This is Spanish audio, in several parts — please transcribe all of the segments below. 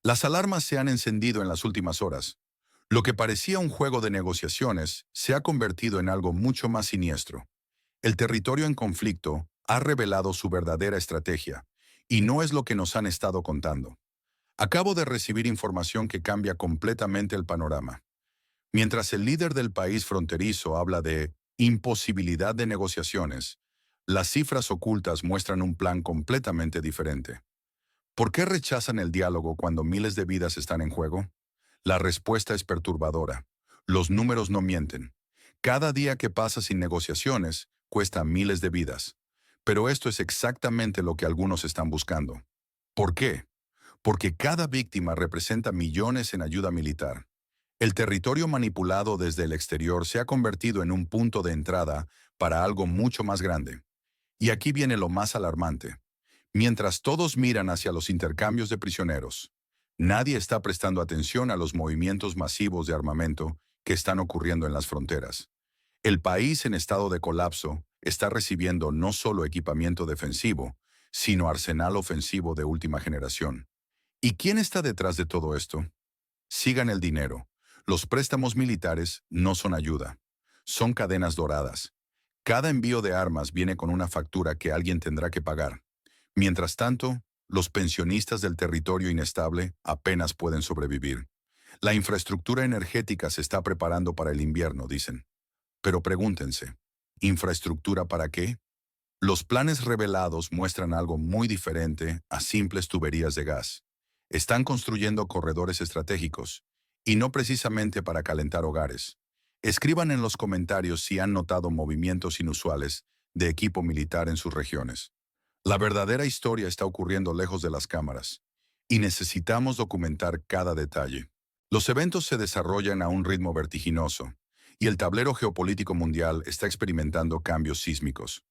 Las alarmas se han encendido en las últimas horas. Lo que parecía un juego de negociaciones se ha convertido en algo mucho más siniestro. El territorio en conflicto ha revelado su verdadera estrategia, y no es lo que nos han estado contando. Acabo de recibir información que cambia completamente el panorama. Mientras el líder del país fronterizo habla de imposibilidad de negociaciones, las cifras ocultas muestran un plan completamente diferente. ¿Por qué rechazan el diálogo cuando miles de vidas están en juego? La respuesta es perturbadora. Los números no mienten. Cada día que pasa sin negociaciones cuesta miles de vidas. Pero esto es exactamente lo que algunos están buscando. ¿Por qué? Porque cada víctima representa millones en ayuda militar. El territorio manipulado desde el exterior se ha convertido en un punto de entrada para algo mucho más grande. Y aquí viene lo más alarmante. Mientras todos miran hacia los intercambios de prisioneros, nadie está prestando atención a los movimientos masivos de armamento que están ocurriendo en las fronteras. El país en estado de colapso está recibiendo no solo equipamiento defensivo, sino arsenal ofensivo de última generación. ¿Y quién está detrás de todo esto? Sigan el dinero. Los préstamos militares no son ayuda. Son cadenas doradas. Cada envío de armas viene con una factura que alguien tendrá que pagar. Mientras tanto, los pensionistas del territorio inestable apenas pueden sobrevivir. La infraestructura energética se está preparando para el invierno, dicen. Pero pregúntense, ¿infraestructura para qué? Los planes revelados muestran algo muy diferente a simples tuberías de gas. Están construyendo corredores estratégicos, y no precisamente para calentar hogares. Escriban en los comentarios si han notado movimientos inusuales de equipo militar en sus regiones. La verdadera historia está ocurriendo lejos de las cámaras, y necesitamos documentar cada detalle. Los eventos se desarrollan a un ritmo vertiginoso, y el tablero geopolítico mundial está experimentando cambios sísmicos.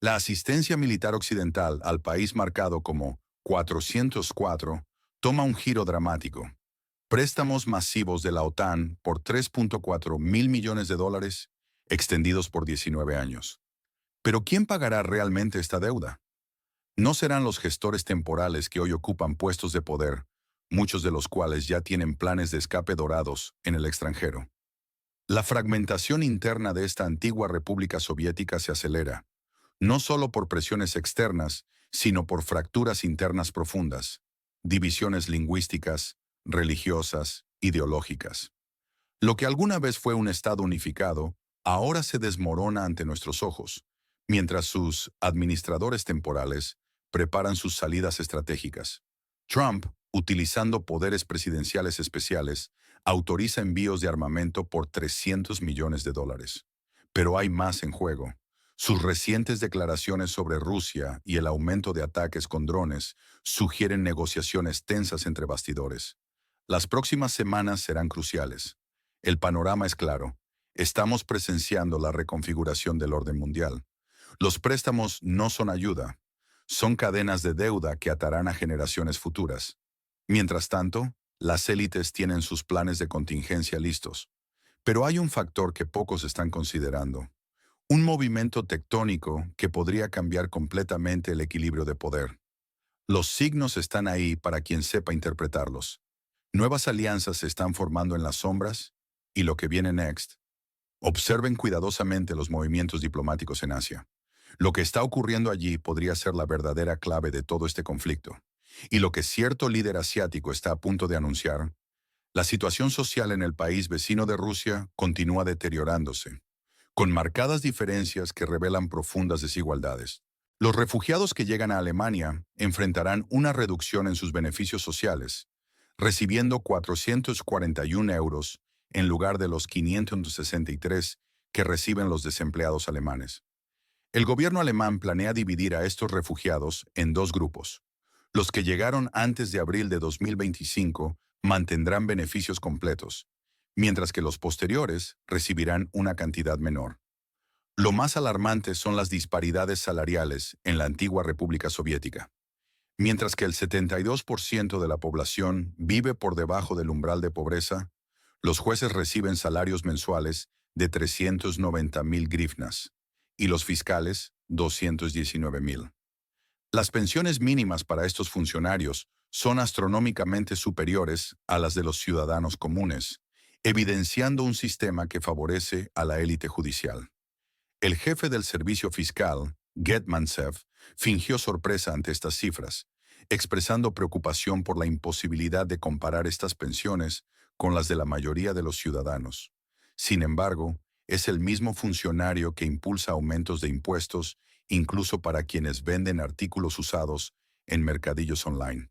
La asistencia militar occidental al país marcado como 404 toma un giro dramático. Préstamos masivos de la OTAN por 3.4 mil millones de dólares, extendidos por 19 años. Pero ¿quién pagará realmente esta deuda? No serán los gestores temporales que hoy ocupan puestos de poder, muchos de los cuales ya tienen planes de escape dorados en el extranjero. La fragmentación interna de esta antigua república soviética se acelera, no solo por presiones externas, sino por fracturas internas profundas, divisiones lingüísticas, religiosas, ideológicas. Lo que alguna vez fue un Estado unificado, ahora se desmorona ante nuestros ojos, mientras sus administradores temporales preparan sus salidas estratégicas. Trump, utilizando poderes presidenciales especiales, autoriza envíos de armamento por 300 millones de dólares. Pero hay más en juego. Sus recientes declaraciones sobre Rusia y el aumento de ataques con drones sugieren negociaciones tensas entre bastidores. Las próximas semanas serán cruciales. El panorama es claro. Estamos presenciando la reconfiguración del orden mundial. Los préstamos no son ayuda. Son cadenas de deuda que atarán a generaciones futuras. Mientras tanto, las élites tienen sus planes de contingencia listos. Pero hay un factor que pocos están considerando. Un movimiento tectónico que podría cambiar completamente el equilibrio de poder. Los signos están ahí para quien sepa interpretarlos. Nuevas alianzas se están formando en las sombras y lo que viene next. Observen cuidadosamente los movimientos diplomáticos en Asia. Lo que está ocurriendo allí podría ser la verdadera clave de todo este conflicto. Y lo que cierto líder asiático está a punto de anunciar, la situación social en el país vecino de Rusia continúa deteriorándose, con marcadas diferencias que revelan profundas desigualdades. Los refugiados que llegan a Alemania enfrentarán una reducción en sus beneficios sociales, recibiendo 441 euros en lugar de los 563 que reciben los desempleados alemanes. El gobierno alemán planea dividir a estos refugiados en dos grupos. Los que llegaron antes de abril de 2025 mantendrán beneficios completos, mientras que los posteriores recibirán una cantidad menor. Lo más alarmante son las disparidades salariales en la antigua República Soviética. Mientras que el 72% de la población vive por debajo del umbral de pobreza, los jueces reciben salarios mensuales de 390.000 grivnas y los fiscales 219.000. Las pensiones mínimas para estos funcionarios son astronómicamente superiores a las de los ciudadanos comunes, evidenciando un sistema que favorece a la élite judicial. El jefe del servicio fiscal, Getmansev, fingió sorpresa ante estas cifras, expresando preocupación por la imposibilidad de comparar estas pensiones con las de la mayoría de los ciudadanos. Sin embargo, es el mismo funcionario que impulsa aumentos de impuestos incluso para quienes venden artículos usados en mercadillos online.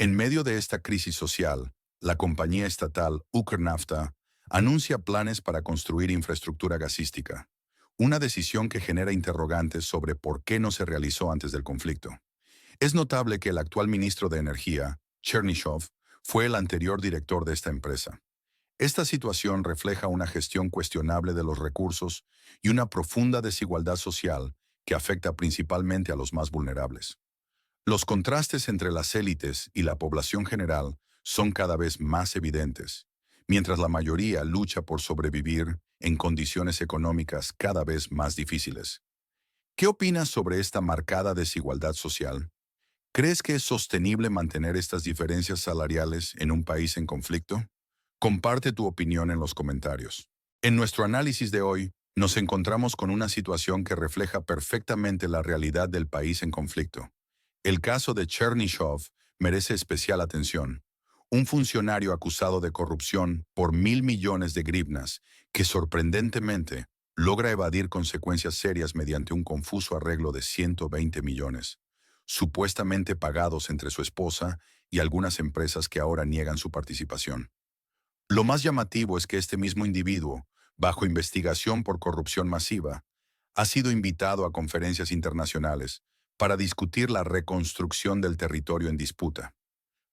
En medio de esta crisis social, la compañía estatal Ukernafta anuncia planes para construir infraestructura gasística, una decisión que genera interrogantes sobre por qué no se realizó antes del conflicto. Es notable que el actual ministro de Energía, Chernyshov, fue el anterior director de esta empresa. Esta situación refleja una gestión cuestionable de los recursos y una profunda desigualdad social que afecta principalmente a los más vulnerables. Los contrastes entre las élites y la población general son cada vez más evidentes, mientras la mayoría lucha por sobrevivir en condiciones económicas cada vez más difíciles. ¿Qué opinas sobre esta marcada desigualdad social? ¿Crees que es sostenible mantener estas diferencias salariales en un país en conflicto? Comparte tu opinión en los comentarios. En nuestro análisis de hoy, nos encontramos con una situación que refleja perfectamente la realidad del país en conflicto. El caso de Chernyshov merece especial atención. Un funcionario acusado de corrupción por 1.000 millones de grivnas, que sorprendentemente logra evadir consecuencias serias mediante un confuso arreglo de 120 millones, supuestamente pagados entre su esposa y algunas empresas que ahora niegan su participación. Lo más llamativo es que este mismo individuo, bajo investigación por corrupción masiva, ha sido invitado a conferencias internacionales para discutir la reconstrucción del territorio en disputa.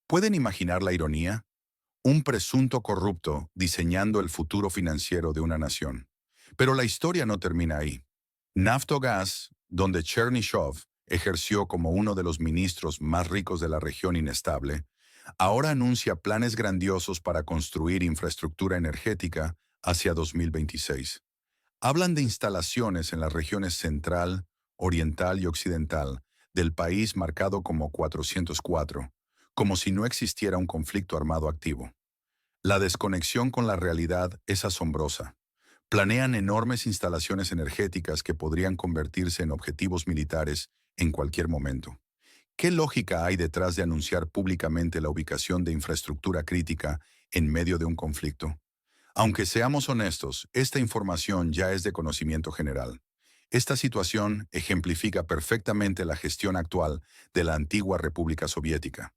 ¿Pueden imaginar la ironía? Un presunto corrupto diseñando el futuro financiero de una nación. Pero la historia no termina ahí. Naftogaz, donde Chernyshov ejerció como uno de los ministros más ricos de la región inestable, ahora anuncia planes grandiosos para construir infraestructura energética hacia 2026. Hablan de instalaciones en las regiones central, oriental y occidental del país marcado como 404, como si no existiera un conflicto armado activo. La desconexión con la realidad es asombrosa. Planean enormes instalaciones energéticas que podrían convertirse en objetivos militares en cualquier momento. ¿Qué lógica hay detrás de anunciar públicamente la ubicación de infraestructura crítica en medio de un conflicto? Aunque seamos honestos, esta información ya es de conocimiento general. Esta situación ejemplifica perfectamente la gestión actual de la antigua República Soviética.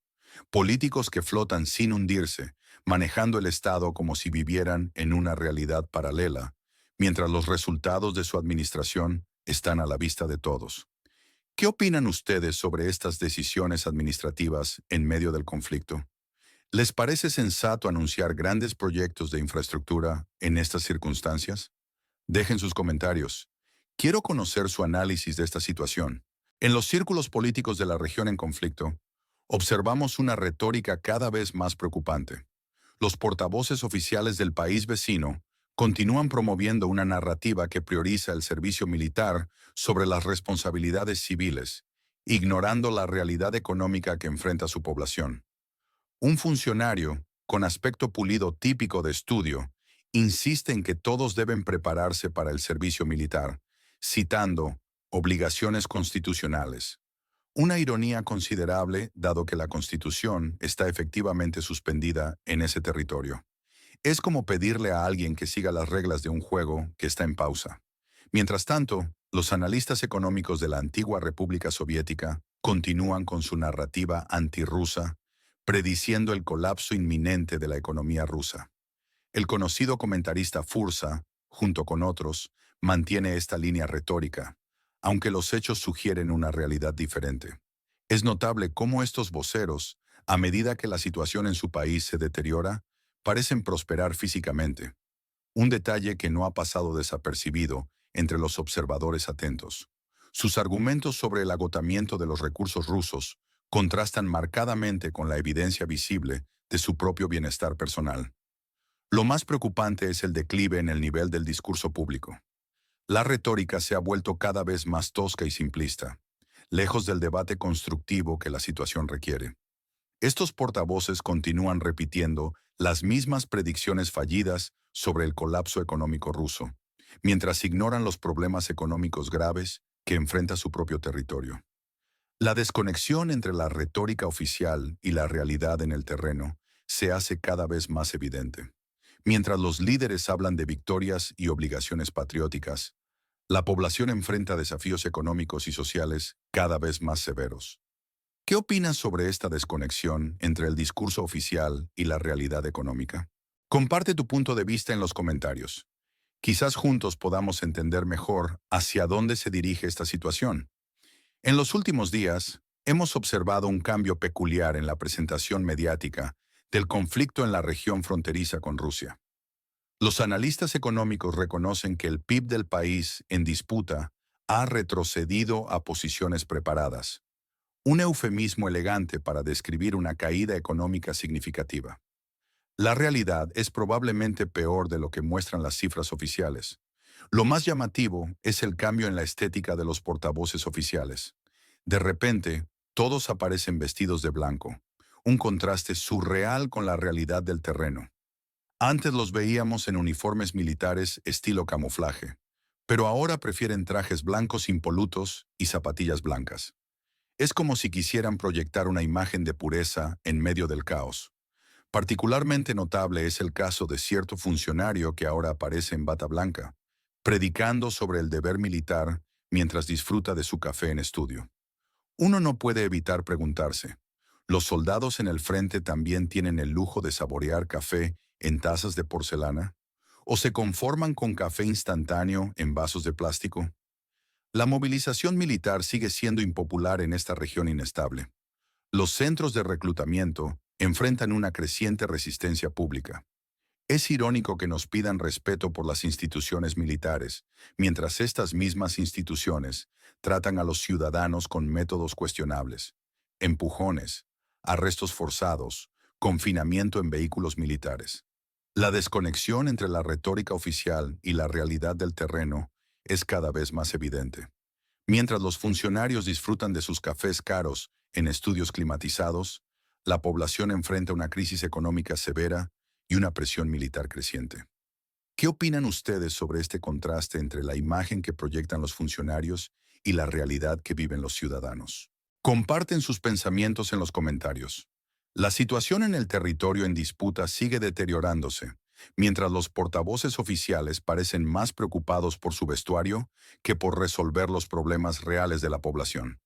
Políticos que flotan sin hundirse, manejando el Estado como si vivieran en una realidad paralela, mientras los resultados de su administración están a la vista de todos. ¿Qué opinan ustedes sobre estas decisiones administrativas en medio del conflicto? ¿Les parece sensato anunciar grandes proyectos de infraestructura en estas circunstancias? Dejen sus comentarios. Quiero conocer su análisis de esta situación. En los círculos políticos de la región en conflicto, observamos una retórica cada vez más preocupante. Los portavoces oficiales del país vecino continúan promoviendo una narrativa que prioriza el servicio militar sobre las responsabilidades civiles, ignorando la realidad económica que enfrenta su población. Un funcionario, con aspecto pulido típico de estudio, insiste en que todos deben prepararse para el servicio militar, citando obligaciones constitucionales. Una ironía considerable dado que la Constitución está efectivamente suspendida en ese territorio. Es como pedirle a alguien que siga las reglas de un juego que está en pausa. Mientras tanto, los analistas económicos de la antigua República Soviética continúan con su narrativa antirrusa, prediciendo el colapso inminente de la economía rusa. El conocido comentarista Fursa, junto con otros, mantiene esta línea retórica, aunque los hechos sugieren una realidad diferente. Es notable cómo estos voceros, a medida que la situación en su país se deteriora, parecen prosperar físicamente, un detalle que no ha pasado desapercibido entre los observadores atentos. Sus argumentos sobre el agotamiento de los recursos rusos contrastan marcadamente con la evidencia visible de su propio bienestar personal. Lo más preocupante es el declive en el nivel del discurso público. La retórica se ha vuelto cada vez más tosca y simplista, lejos del debate constructivo que la situación requiere. Estos portavoces continúan repitiendo las mismas predicciones fallidas sobre el colapso económico ruso, mientras ignoran los problemas económicos graves que enfrenta su propio territorio. La desconexión entre la retórica oficial y la realidad en el terreno se hace cada vez más evidente. Mientras los líderes hablan de victorias y obligaciones patrióticas, la población enfrenta desafíos económicos y sociales cada vez más severos. ¿Qué opinas sobre esta desconexión entre el discurso oficial y la realidad económica? Comparte tu punto de vista en los comentarios. Quizás juntos podamos entender mejor hacia dónde se dirige esta situación. En los últimos días, hemos observado un cambio peculiar en la presentación mediática del conflicto en la región fronteriza con Rusia. Los analistas económicos reconocen que el PIB del país en disputa ha retrocedido a posiciones preparadas, un eufemismo elegante para describir una caída económica significativa. La realidad es probablemente peor de lo que muestran las cifras oficiales. Lo más llamativo es el cambio en la estética de los portavoces oficiales. De repente, todos aparecen vestidos de blanco, un contraste surreal con la realidad del terreno. Antes los veíamos en uniformes militares estilo camuflaje, pero ahora prefieren trajes blancos impolutos y zapatillas blancas. Es como si quisieran proyectar una imagen de pureza en medio del caos. Particularmente notable es el caso de cierto funcionario que ahora aparece en bata blanca, predicando sobre el deber militar mientras disfruta de su café en estudio. Uno no puede evitar preguntarse, ¿los soldados en el frente también tienen el lujo de saborear café en tazas de porcelana? ¿O se conforman con café instantáneo en vasos de plástico? La movilización militar sigue siendo impopular en esta región inestable. Los centros de reclutamiento enfrentan una creciente resistencia pública. Es irónico que nos pidan respeto por las instituciones militares, mientras estas mismas instituciones tratan a los ciudadanos con métodos cuestionables, empujones, arrestos forzados, confinamiento en vehículos militares. La desconexión entre la retórica oficial y la realidad del terreno es cada vez más evidente. Mientras los funcionarios disfrutan de sus cafés caros en estudios climatizados, la población enfrenta una crisis económica severa y una presión militar creciente. ¿Qué opinan ustedes sobre este contraste entre la imagen que proyectan los funcionarios y la realidad que viven los ciudadanos? Comparten sus pensamientos en los comentarios. La situación en el territorio en disputa sigue deteriorándose, mientras los portavoces oficiales parecen más preocupados por su vestuario que por resolver los problemas reales de la población.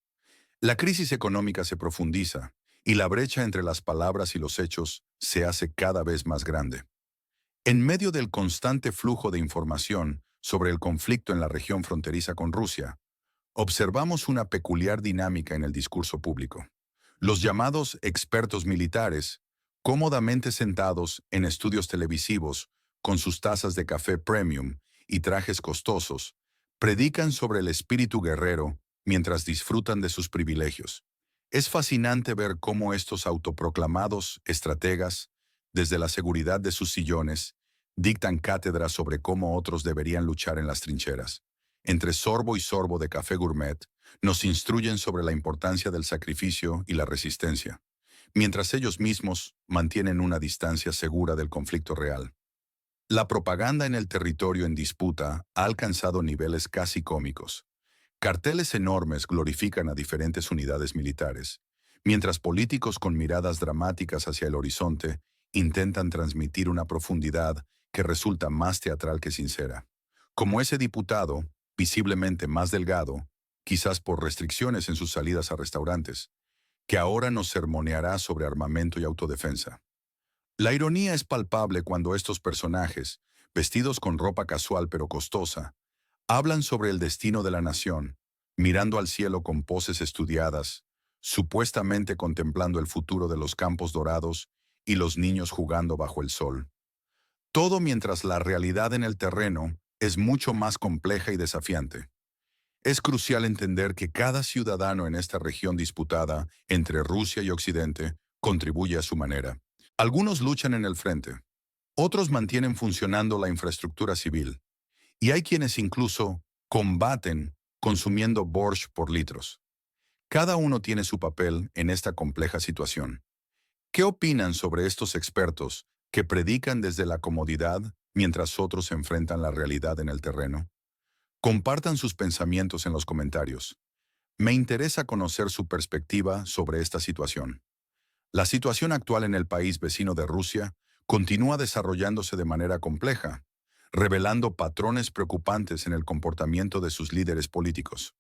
La crisis económica se profundiza y la brecha entre las palabras y los hechos se hace cada vez más grande. En medio del constante flujo de información sobre el conflicto en la región fronteriza con Rusia, observamos una peculiar dinámica en el discurso público. Los llamados expertos militares, cómodamente sentados en estudios televisivos con sus tazas de café premium y trajes costosos, predican sobre el espíritu guerrero mientras disfrutan de sus privilegios. Es fascinante ver cómo estos autoproclamados estrategas, desde la seguridad de sus sillones, dictan cátedras sobre cómo otros deberían luchar en las trincheras. Entre sorbo y sorbo de café gourmet, nos instruyen sobre la importancia del sacrificio y la resistencia, mientras ellos mismos mantienen una distancia segura del conflicto real. La propaganda en el territorio en disputa ha alcanzado niveles casi cómicos. Carteles enormes glorifican a diferentes unidades militares, mientras políticos con miradas dramáticas hacia el horizonte intentan transmitir una profundidad que resulta más teatral que sincera. Como ese diputado, visiblemente más delgado, quizás por restricciones en sus salidas a restaurantes, que ahora nos sermoneará sobre armamento y autodefensa. La ironía es palpable cuando estos personajes, vestidos con ropa casual pero costosa, hablan sobre el destino de la nación, mirando al cielo con poses estudiadas, supuestamente contemplando el futuro de los campos dorados y los niños jugando bajo el sol. Todo mientras la realidad en el terreno es mucho más compleja y desafiante. Es crucial entender que cada ciudadano en esta región disputada entre Rusia y Occidente contribuye a su manera. Algunos luchan en el frente, otros mantienen funcionando la infraestructura civil, y hay quienes incluso combaten consumiendo borscht por litros. Cada uno tiene su papel en esta compleja situación. ¿Qué opinan sobre estos expertos que predican desde la comodidad mientras otros enfrentan la realidad en el terreno? Compartan sus pensamientos en los comentarios. Me interesa conocer su perspectiva sobre esta situación. La situación actual en el país vecino de Rusia continúa desarrollándose de manera compleja, revelando patrones preocupantes en el comportamiento de sus líderes políticos.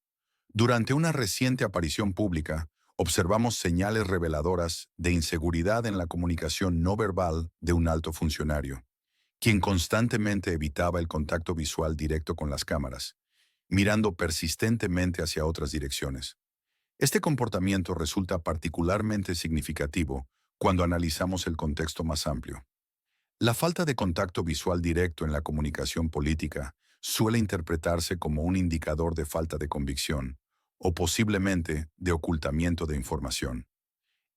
Durante una reciente aparición pública, observamos señales reveladoras de inseguridad en la comunicación no verbal de un alto funcionario, quien constantemente evitaba el contacto visual directo con las cámaras, mirando persistentemente hacia otras direcciones. Este comportamiento resulta particularmente significativo cuando analizamos el contexto más amplio. La falta de contacto visual directo en la comunicación política suele interpretarse como un indicador de falta de convicción o posiblemente de ocultamiento de información.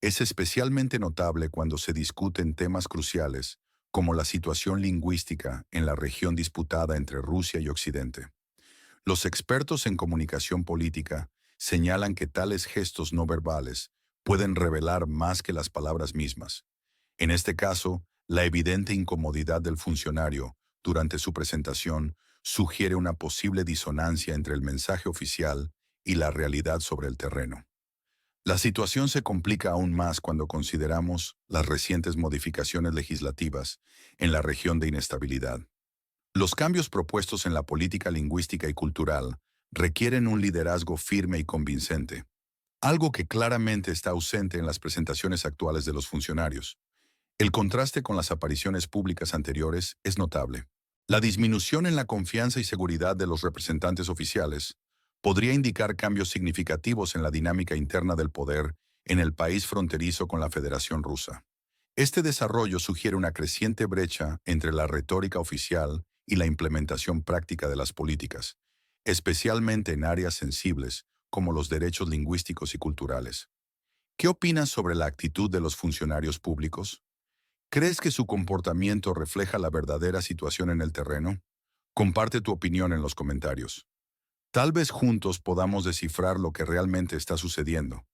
Es especialmente notable cuando se discuten temas cruciales como la situación lingüística en la región disputada entre Rusia y Occidente. Los expertos en comunicación política señalan que tales gestos no verbales pueden revelar más que las palabras mismas. En este caso, la evidente incomodidad del funcionario durante su presentación sugiere una posible disonancia entre el mensaje oficial y la realidad sobre el terreno. La situación se complica aún más cuando consideramos las recientes modificaciones legislativas en la región de inestabilidad. Los cambios propuestos en la política lingüística y cultural requieren un liderazgo firme y convincente, algo que claramente está ausente en las presentaciones actuales de los funcionarios. El contraste con las apariciones públicas anteriores es notable. La disminución en la confianza y seguridad de los representantes oficiales podría indicar cambios significativos en la dinámica interna del poder en el país fronterizo con la Federación Rusa. Este desarrollo sugiere una creciente brecha entre la retórica oficial y la implementación práctica de las políticas, especialmente en áreas sensibles como los derechos lingüísticos y culturales. ¿Qué opinas sobre la actitud de los funcionarios públicos? ¿Crees que su comportamiento refleja la verdadera situación en el terreno? Comparte tu opinión en los comentarios. Tal vez juntos podamos descifrar lo que realmente está sucediendo.